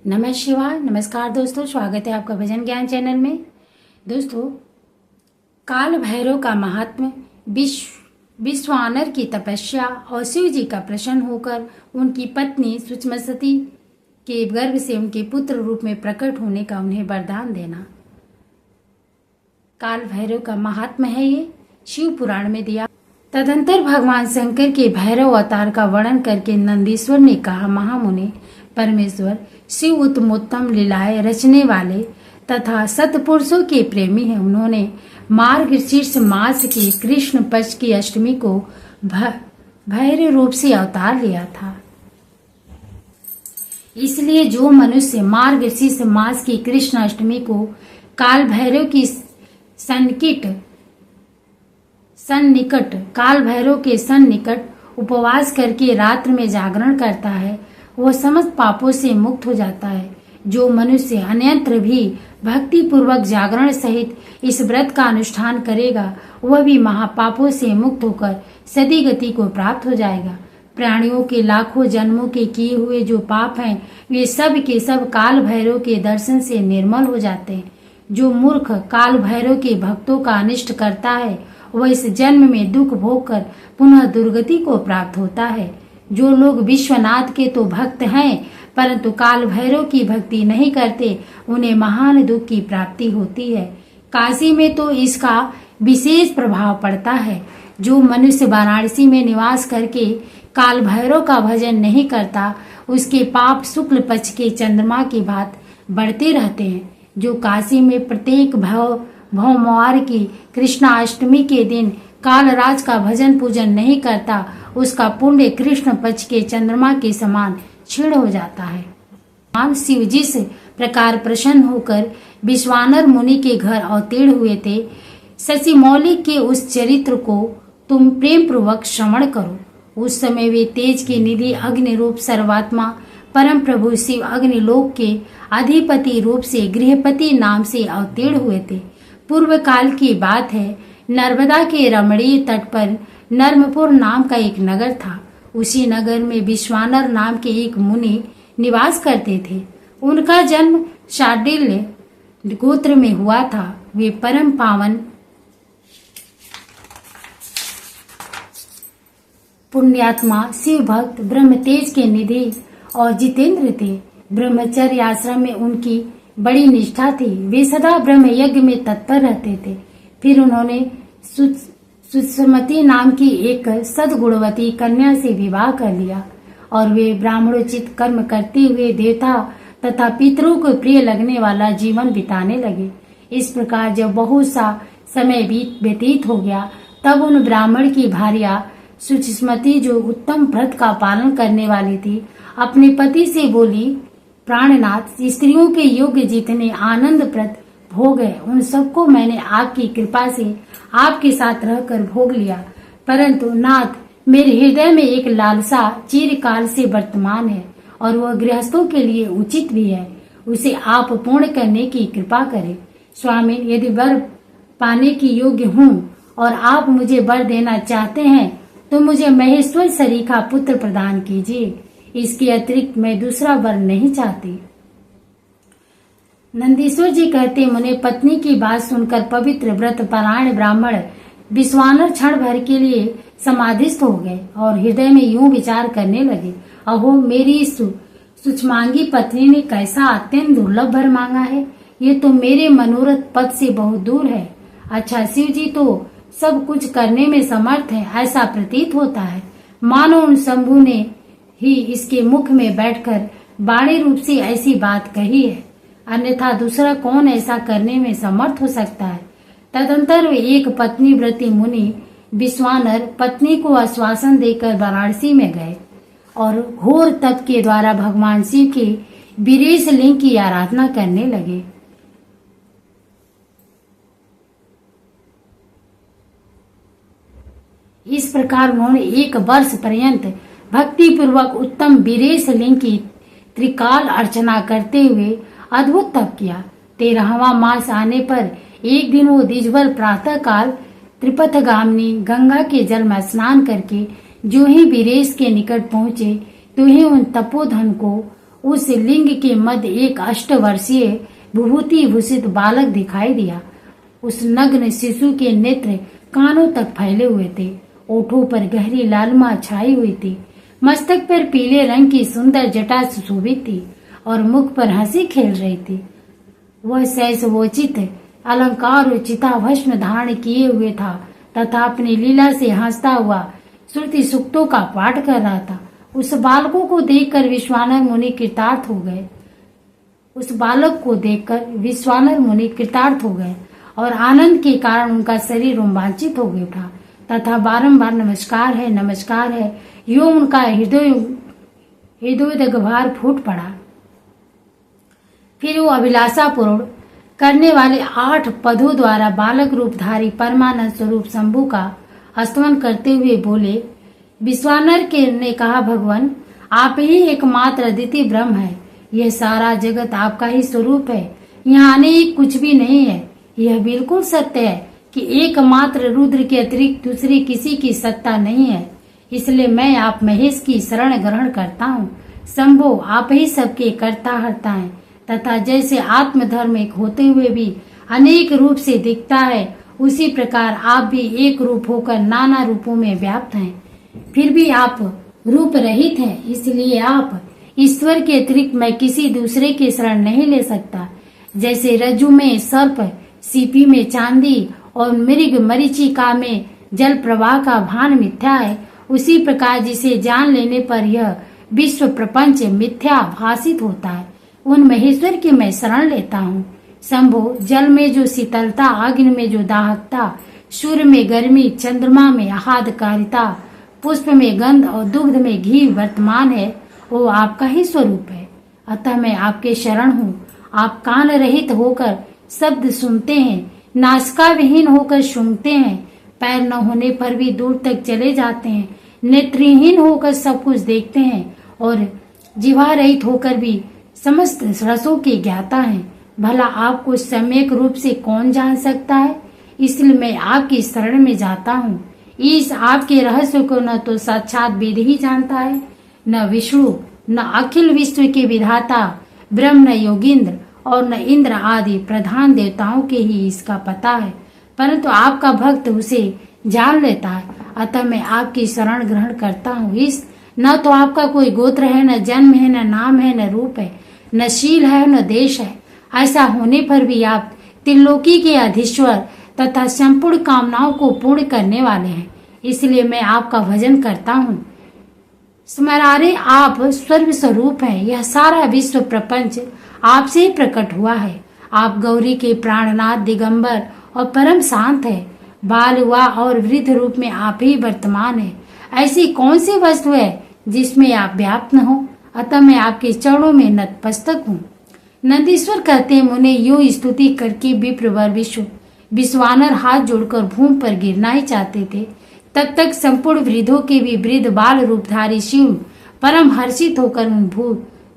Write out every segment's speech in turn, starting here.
नमः शिवाय। नमस्कार दोस्तों, स्वागत है आपका भजन ज्ञान चैनल में। दोस्तों, काल भैरव का महात्म्य, विश्वानर की तपस्या और शिव जी का प्रसन्न होकर उनकी पत्नी सूक्ष्मसती के गर्भ से उनके पुत्र रूप में प्रकट होने का उन्हें वरदान देना। काल भैरव का महात्म्य है ये शिव पुराण में दिया। तदंतर भगवान शंकर के भैरव अवतार का वर्णन करके नंदीश्वर ने कहा, महामुनि परमेश्वर शिव उत्तमोत्तम लीलाएं रचने वाले तथा सतपुरुषों के प्रेमी हैं। उन्होंने मार्गशीर्ष मास की कृष्ण पक्ष की अष्टमी को भैरव रूप से अवतार लिया था। इसलिए जो मनुष्य मार्गशीर्ष मास की कृष्ण अष्टमी को काल भैरव की काल भैरव के सन्निकट उपवास करके रात्र में जागरण करता है, वह समस्त पापों से मुक्त हो जाता है। जो मनुष्य अन्यत्र भी भक्ति पूर्वक जागरण सहित इस व्रत का अनुष्ठान करेगा, वह भी महापापों से मुक्त होकर सदी गति को प्राप्त हो जाएगा। प्राणियों के लाखों जन्मों के किए हुए जो पाप हैं, वे सब के सब काल भैरव के दर्शन से निर्मल हो जाते हैं। जो मूर्ख काल भैरव के भक्तों का अनिष्ट करता है, वह इस जन्म में दुख भोग कर पुनः दुर्गति को प्राप्त होता है। जो लोग विश्वनाथ के तो भक्त हैं, परंतु काल भैरव की भक्ति नहीं करते, उन्हें महान दुख की प्राप्ति होती है। काशी में तो इसका विशेष प्रभाव पड़ता है। जो मनुष्य वाराणसी में निवास करके काल भैरव का भजन नहीं करता, उसके पाप शुक्ल पक्ष के चंद्रमा की भांति बढ़ते रहते हैं। जो काशी में प्रत्येक भौमवार की कृष्णाष्टमी के दिन कालराज का भजन पूजन नहीं करता, उसका पुण्य कृष्ण पक्ष के चंद्रमा के समान क्षीण हो जाता है। भगवान शिव जिस प्रकार प्रसन्न होकर विश्वानर मुनि के घर अवतीर्ण हुए थे, शशि मौलिक के उस चरित्र को तुम प्रेम पूर्वक श्रवण करो। उस समय वे तेज के निधि अग्नि रूप सर्वात्मा परम प्रभु शिव अग्निलोक के अधिपति रूप से गृहपति नाम से अवतीर्ण हुए थे। पूर्व काल की बात है, नर्मदा के रमणीय तट पर नर्मपुर नाम का एक नगर था। उसी नगर में विश्वानर नाम के एक मुनि निवास करते थे। उनका जन्म शांडिल्य गोत्र में हुआ था। वे परम पावन पुण्यात्मा, शिव भक्त, ब्रह्म तेज के निधि और जितेंद्र थे। ब्रह्मचर्य आश्रम में उनकी बड़ी निष्ठा थी। वे सदा ब्रह्म यज्ञ में तत्पर रहते थे। फिर उन्होंने सुषमती नाम की एक सद्गुणवती कन्या से विवाह कर लिया और वे ब्राह्मणोचित कर्म करते हुए देवता तथा पितरों को प्रिय लगने वाला जीवन बिताने लगे। इस प्रकार जब बहुत सा समय व्यतीत हो गया, तब उन ब्राह्मण की भार्या सुषमती, जो उत्तम व्रत का पालन करने वाली थी, अपने पति से बोली, प्राणनाथ, स्त्रियों के योग्य जितने आनंदप्रद भोग है, उन सबको मैंने आपकी कृपा से आपके साथ रहकर भोग लिया, परंतु नाथ, मेरे हृदय में एक लालसा चिरकाल से वर्तमान है और वह गृहस्थों के लिए उचित भी है। उसे आप पूर्ण करने की कृपा करें। स्वामी, यदि वर पाने की योग्य हूँ और आप मुझे वर देना चाहते हैं, तो मुझे महेश्वर सरीखा पुत्र प्रदान कीजिए। इसके अतिरिक्त मैं दूसरा वर नहीं चाहती। नंदीश्वर जी कहते, मुने पत्नी की बात सुनकर पवित्र व्रत परायण ब्राह्मण विश्वानर क्षण भर के लिए समाधिस्थ हो गए और हृदय में यूं विचार करने लगे, अहो, मेरी सुषमांगी पत्नी ने कैसा अत्यंत दुर्लभ वर मांगा है। ये तो मेरे मनोरथ पद से बहुत दूर है। अच्छा, शिव जी तो सब कुछ करने में समर्थ है, ऐसा प्रतीत होता है। मानो उन शंभु ने ही इसके मुख में बैठकर बाणी रूप से ऐसी बात कही है, अन्यथा दूसरा कौन ऐसा करने में समर्थ हो सकता है। तदंतर वे एक पत्नी व्रती मुनि विश्वानर पत्नी को आश्वासन देकर वाराणसी में गए और घोर तप के द्वारा भगवान शिव के वीरेश लिंग की आराधना करने लगे। इस प्रकार उन्होंने एक वर्ष पर्यंत भक्ति पूर्वक उत्तम वीरेश लिंग की त्रिकाल अर्चना करते हुए अद्भुत तप किया। 13वां मास आने पर एक दिन वो दिजभर प्रातः काल त्रिपथगामिनी गंगा के जल में स्नान करके जो ही वीरेश के निकट पहुंचे, तो ही उन तपोधन को उस लिंग के मध्य एक 8 वर्षीय विभूति भूषित बालक दिखाई दिया। उस नग्न शिशु के नेत्र कानों तक फैले हुए थे, ओठों पर गहरी लालिमा छाई हुई थी, मस्तक पर पीले रंग की सुंदर जटा सुशोभित थी और मुख पर हंसी खेल रही थी। वह सहसवोचित अलंकार और चिताभस्म धारण किए हुए था तथा अपनी लीला से हंसता हुआ श्रुति सूक्तों का पाठ कर रहा था। उस बालकों को देखकर विश्वानर मुनि कृतार्थ हो गए। उस बालक को देखकर विश्वानर मुनि कृतार्थ हो गए और आनंद के कारण उनका शरीर रोमांचित हो गया था तथा बारंबार नमस्कार है यो उनका हृदय गभार फूट पड़ा। फिर वो अभिलाषा पूर्ण करने वाले 8 पदों द्वारा बालक रूपधारी परमानंद स्वरूप शंभु का स्तवन करते हुए बोले। विश्वानर के ने कहा, भगवान आप ही एकमात्र अद्वितीय ब्रह्म है। यह सारा जगत आपका ही स्वरूप है। यहाँ अनेक कुछ भी नहीं है। यह बिल्कुल सत्य है कि एकमात्र रुद्र के अतिरिक्त दूसरी किसी की सत्ता नहीं है। इसलिए मैं आप महेश की शरण ग्रहण करता हूँ। शंभो आप ही सबके कर्ता हर्ता हैं तथा जैसे आत्मधर्म एक होते हुए भी अनेक रूप से दिखता है, उसी प्रकार आप भी एक रूप होकर नाना रूपों में व्याप्त हैं। फिर भी आप रूप रहित हैं, इसलिए आप ईश्वर के अतिरिक्त मैं किसी दूसरे की शरण नहीं ले सकता। जैसे रज्जु में सर्प, सीपी में चांदी और मृग मरीचिका में जल प्रवाह का भान मिथ्या है, उसी प्रकार जिसे जान लेने पर यह विश्व प्रपंच मिथ्या भाषित होता है, उन महेश्वर की मैं शरण लेता हूँ। शंभो जल में जो शीतलता, अग्नि में जो दाहकता, सूर्य में गर्मी, चंद्रमा में आह्लादकारिता, पुष्प में गंध और दुग्ध में घी वर्तमान है, वो आपका ही स्वरूप है। अतः मैं आपके शरण हूँ। आप कान रहित होकर शब्द सुनते हैं, नासिका विहीन होकर सूंघते हैं, पैर न होने पर भी दूर तक चले जाते हैं, नेत्रहीन होकर सब कुछ देखते हैं और जिह्वा रहित होकर भी समस्त रसों के ज्ञाता हैं। भला आपको सम्यक रूप से कौन जान सकता है? इसलिए मैं आपकी शरण में जाता हूँ। इस आपके रहस्य को न तो साक्षात वेद ही जानता है, न विष्णु, न अखिल विश्व के विधाता ब्रह्म, न योगींद्र और न इंद्र आदि प्रधान देवताओं के ही इसका पता है, परंतु आपका भक्त उसे जान लेता है। अतः मैं आपकी शरण ग्रहण करता हूँ। इस न तो आपका कोई गोत्र है, न जन्म है, न नाम है, न रूप है, न शील है, न देश है। ऐसा होने पर भी आप त्रिलोकी के अधीश्वर तथा संपूर्ण कामनाओं को पूर्ण करने वाले हैं। इसलिए मैं आपका भजन करता हूँ। स्मरारे आप सर्व स्वरूप हैं। यह सारा विश्व प्रपंच आपसे ही प्रकट हुआ है। आप गौरी के प्राणनाथ, दिगंबर और परम शांत है। बाल हुआ और वृद्ध रूप में आप ही वर्तमान है। ऐसी कौन सी वस्तु है जिसमें आप व्याप्त न हो? अतः मैं आपके चरणों में नतमस्तक हूँ। नंदीश्वर कहते मुने यूं स्तुति करके विप्रवर विश्वानर हाथ जोड़कर भूमि पर गिरना ही चाहते थे, तब तक संपूर्ण वृद्धों के भी वृद्ध बाल रूपधारी शिव परम हर्षित होकर उन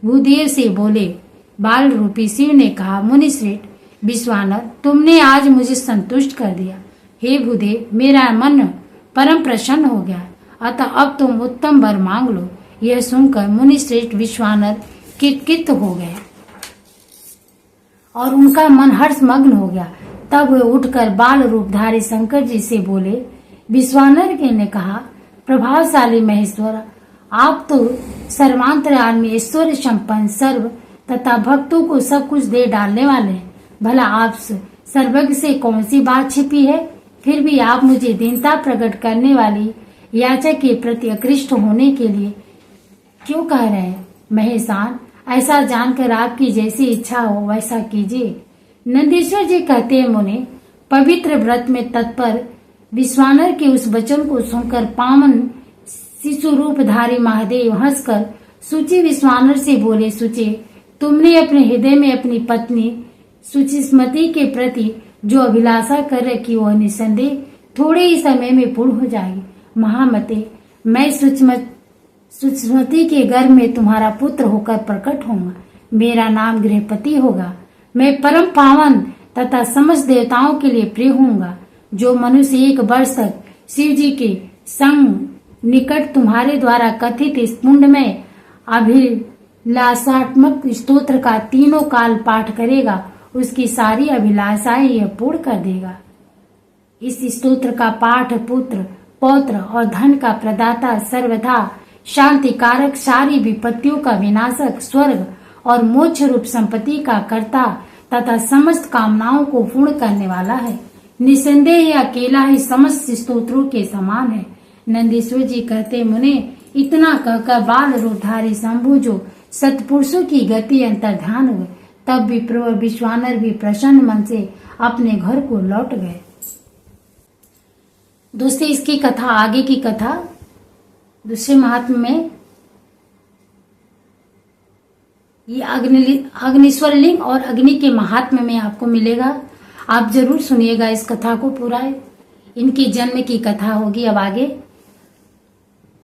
भूदेव से बोले। बाल रूपी शिव ने कहा, मुनि श्रेष्ठ विश्वानर, तुमने आज मुझे संतुष्ट कर दिया। हे भूदेव, मेरा मन परम प्रसन्न हो गया, अतः अब तुम उत्तम वर मांग लो। यह सुनकर मुनि श्रेष्ठ विश्वानर कृतकृत हो गए और उनका मन हर्षमग्न हो गया। तब वे उठकर बाल रूपधारी शंकर जी से बोले। विश्वानर के ने कहा, प्रभावशाली महेश्वर, आप तो सर्वांतर्यामी ईश्वर संपन्न सर्व तथा भक्तों को सब कुछ दे डालने वाले हैं। भला आप सर्वज्ञ से कौन सी बात छिपी है? फिर भी आप मुझे दीनता प्रकट करने वाली याचक के प्रति आकृष्ट होने के लिए क्यों कह रहे हैं? महेशान, ऐसा जानकर आपकी जैसी इच्छा हो वैसा कीजिए। नंदीश्वर जी कहते हैं, मुने पवित्र व्रत में तत्पर विश्वानर के उस वचन को सुनकर पावन शिशु रूपधारी महादेव हंसकर सुचि विश्वानर से बोले। सुचि, तुमने अपने हृदय में अपनी पत्नी सुचिस्मति के प्रति जो अभिलाषा कर रखी वह निसंदेह थोड़े ही समय में पूर्ण हो जाएगी। महामते, मैं सुचिस्मति के गर्भ में तुम्हारा पुत्र होकर प्रकट होऊंगा। मेरा नाम गृहपति होगा। मैं परम पावन तथा समस्त देवताओं के लिए प्रिय होऊंगा। जो मनुष्य 1 वर्ष तक शिव जी के संग निकट तुम्हारे द्वारा कथित इस पुण्य में लाशात्मक स्तोत्र का तीनों काल पाठ करेगा उसकी सारी अभिलाषाएं यह पूर्ण कर देगा। इस स्तोत्र का पाठ पुत्र, पौत्र और धन का प्रदाता, सर्वथा शांति कारक, सारी विपत्तियों का विनाशक, स्वर्ग और मोक्ष रूप संपत्ति का कर्ता तथा समस्त कामनाओं को पूर्ण करने वाला है। निसंदेह यह अकेला ही समस्त स्तोत्रों के समान है। नंदीश्वर जी कहते, मुने इतना कहकर बाल रूपधारी शंभु जो सत्पुरुषों की गति अंतर्ध्यान हुए, तब विप्र और विश्वानर भी प्रसन्न मन से अपने घर को लौट गए। दोस्तों, इसकी कथा, आगे की कथा दूसरे महात्म्य में ये अग्निश्वर लिंग और अग्नि के महात्म्य में आपको मिलेगा। आप जरूर सुनिएगा इस कथा को पूरा। इनके जन्म की कथा होगी अब आगे।